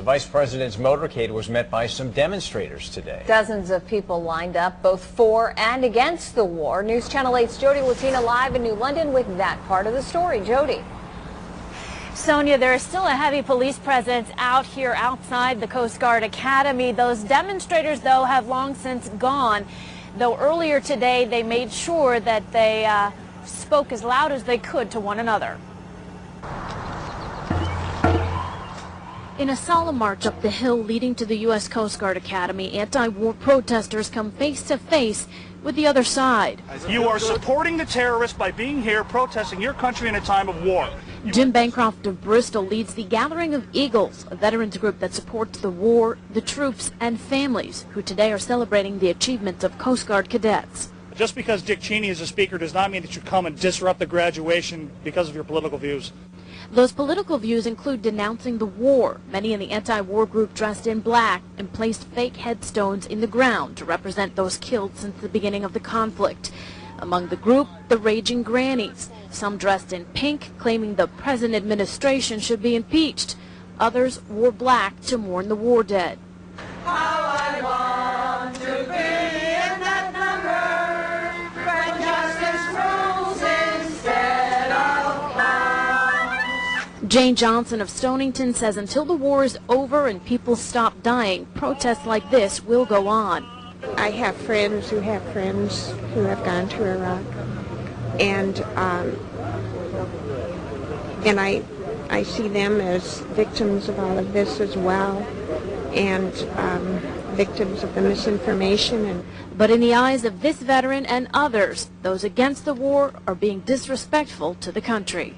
The vice president's motorcade was met by some demonstrators today. Dozens of people lined up both for and against the war. News Channel 8's Jody Latina live in New London with that part of the story. Jody. Sonia, there is still a heavy police presence out here outside the Coast Guard Academy. Those demonstrators, though, have long since gone, though earlier today they made sure that they spoke as loud as they could to one another. In a solemn march up the hill leading to the U.S. Coast Guard Academy, anti-war protesters come face to face with the other side. You are supporting the terrorists by being here protesting your country in a time of war. Jim Bancroft of Bristol leads the Gathering of Eagles, a veterans group that supports the war, the troops, and families who today are celebrating the achievements of Coast Guard cadets. Just because Dick Cheney is a speaker does not mean that you come and disrupt the graduation because of your political views. Those political views include denouncing the war. Many in the anti-war group dressed in black and placed fake headstones in the ground to represent those killed since the beginning of the conflict. Among the group, the Raging Grannies. Some dressed in pink, claiming the present administration should be impeached. Others wore black to mourn the war dead. How I want to be in that number when justice rules instead of bombs. Jane Johnson of Stonington says until the war is over and people stop dying, protests like this will go on. I have friends who have gone to Iraq, and I see them as victims of all of this as well, and victims of the misinformation. But in the eyes of this veteran and others, those against the war are being disrespectful to the country.